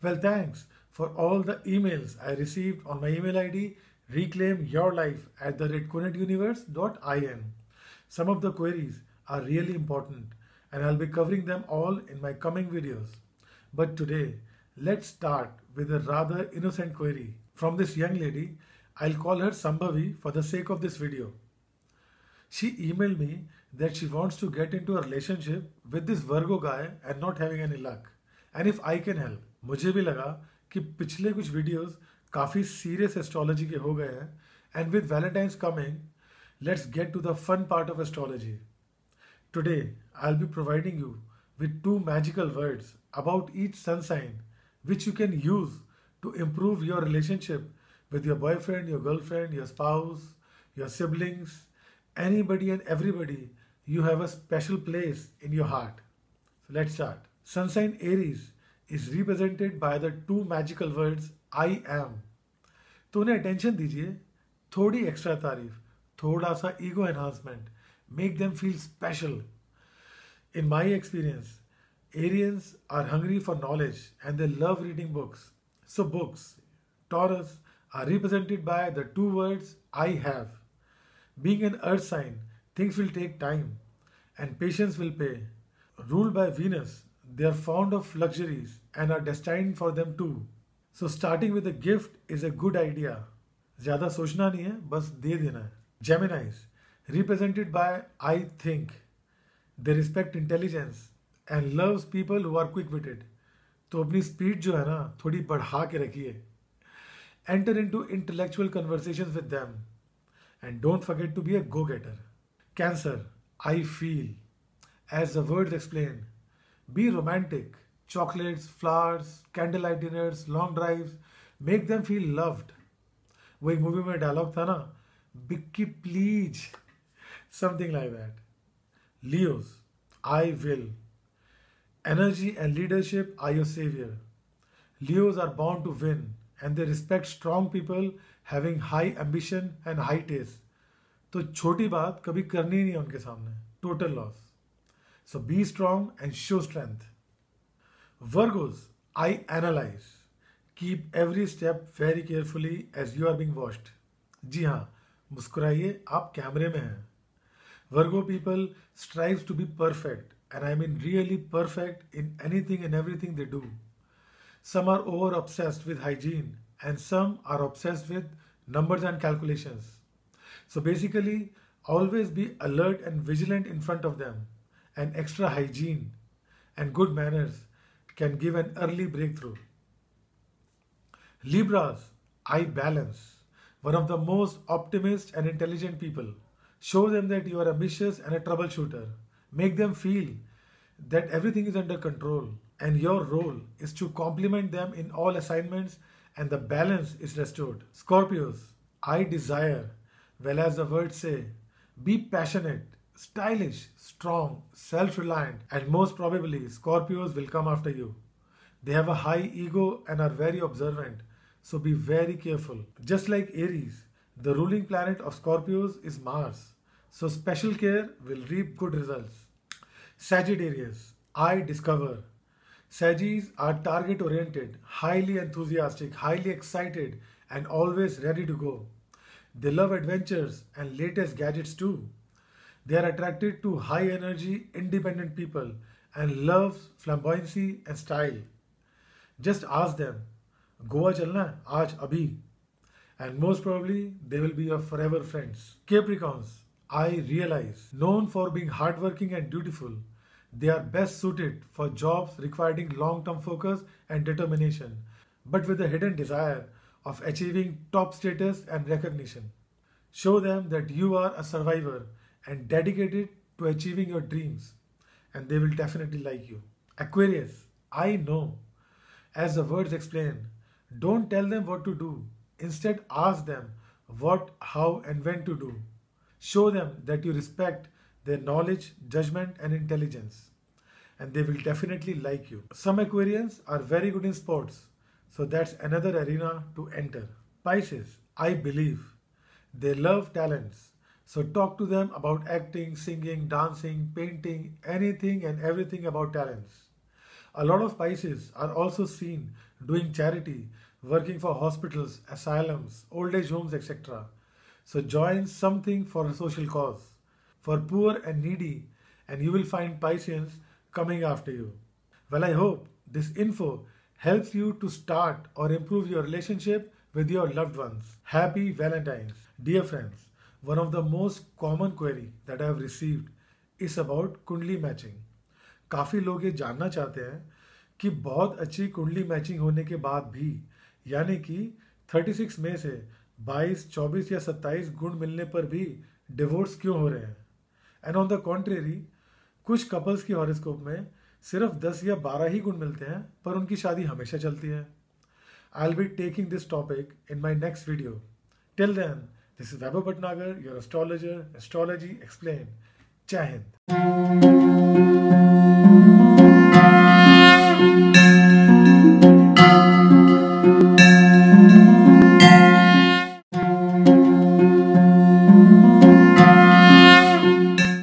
Well, thanks for all the emails I received on my email ID reclaimyourlife@conantuniverse.in. Some of the queries are really important and I'll be covering them all in my coming videos. But today, let's start with a rather innocent query from this young lady. I'll call her Sambhavi for the sake of this video. She emailed me that she wants to get into a relationship with this Virgo guy and not having any luck. And if I can help. मुझे भी लगा कि पिछले कुछ videos काफ़ी serious astrology के हो गए हैं and with Valentine's coming let's get to the fun part of astrology. Today I will be providing you with two magical words about each sun sign which you can use to improve your relationship with your boyfriend, your girlfriend, your spouse, your siblings, anybody and everybody you have a special place in your heart. So let's start. Sun sign Aries is represented by the two magical words I am. तो उन्हें attention दीजिए, थोड़ी extra तारीफ, थोड़ा सा ego enhancement, make them feel special. In my experience, Arians are hungry for knowledge and they love reading books. So books, Taurus, are represented by the two words I have. Being an earth sign, things will take time and patience will pay. Ruled by Venus, they are fond of luxuries and are destined for them too. So starting with a gift is a good idea. ज़्यादा सोचना नहीं है, बस दे देना है. Geminis, represented by I think. They respect intelligence and loves people who are quick-witted. तो अपनी speed जो है ना थोड़ी बढ़ा के रखिए. Enter into intellectual conversations with them and don't forget to be a go-getter. Cancer, I feel. As the words explain, be romantic. Chocolates, flowers, candlelight dinners, long drives, make them feel loved. वही movie में dialogue था ना, Bikki please, something like that. Leos, I will. Energy and leadership are your savior. Leos are born to win and they respect strong people having high ambition and high taste. तो छोटी बात कभी करनी नहीं है उनके सामने. Total loss. So be strong and show strength. Virgos, I analyze. Keep every step very carefully as you are being watched. जी हाँ, मुस्कुराइए, आप कैमरे में हैं. Virgo people strives to be perfect, and I mean really perfect in anything and everything they do. Some are over obsessed with hygiene and some are obsessed with numbers and calculations. So basically, always be alert and vigilant in front of them, and extra hygiene and good manners can give an early breakthrough. Libras, I balance. One of the most optimist and intelligent people. Show them that you are ambitious and a troubleshooter. Make them feel that everything is under control and your role is to complement them in all assignments and the balance is restored. Scorpios, I desire. Well, as the words say, be passionate, stylish, strong, self-reliant, and most probably Scorpios will come after you. They have a high ego and are very observant, so be very careful. Just like Aries, the ruling planet of Scorpios is Mars, so special care will reap good results. Sagittarius, I discover. Sagittarius are target oriented, highly enthusiastic, highly excited, and always ready to go. They love adventures and latest gadgets too. They are attracted to high energy, independent people and love flamboyancy and style. Just ask them, Goa चलना है आज अभी, and most probably they will be your forever friends. Capricorns, I realize, known for being hardworking and dutiful, they are best suited for jobs requiring long-term focus and determination, but with a hidden desire of achieving top status and recognition. Show them that you are a survivor and dedicated to achieving your dreams, and they will definitely like you. Aquarius, I know. As the words explain, don't tell them what to do. Instead, ask them what, how, and when to do. Show them that you respect their knowledge, judgment, and intelligence, and they will definitely like you. Some Aquarians are very good in sports, so that's another arena to enter. Pisces, I believe. They love talents, so talk to them about acting, singing, dancing, painting, anything and everything about talents. A lot of Pisces are also seen doing charity, working for hospitals, asylums, old age homes, etc. So join something for a social cause, for poor and needy, and you will find Pisceans coming after you. Well, I hope this info helps you to start or improve your relationship with your loved ones. Happy Valentine's. Dear friends, one of the most common query that I have received is about कुंडली matching. काफ़ी लोग ये जानना चाहते हैं कि बहुत अच्छी कुंडली मैचिंग होने के बाद भी, यानी कि 36 में से 22, 24 या 27 गुण मिलने पर भी डिवोर्स क्यों हो रहे हैं. एंड ऑन द कॉन्ट्रेरी, कुछ कपल्स की हॉरोस्कोप में सिर्फ 10 या 12 ही गुण मिलते हैं पर उनकी शादी हमेशा चलती है. I will be taking this topic in my next video. Till then, this is Vaibhav Bhatnagar, your astrologer, astrology explain. जय हिंद.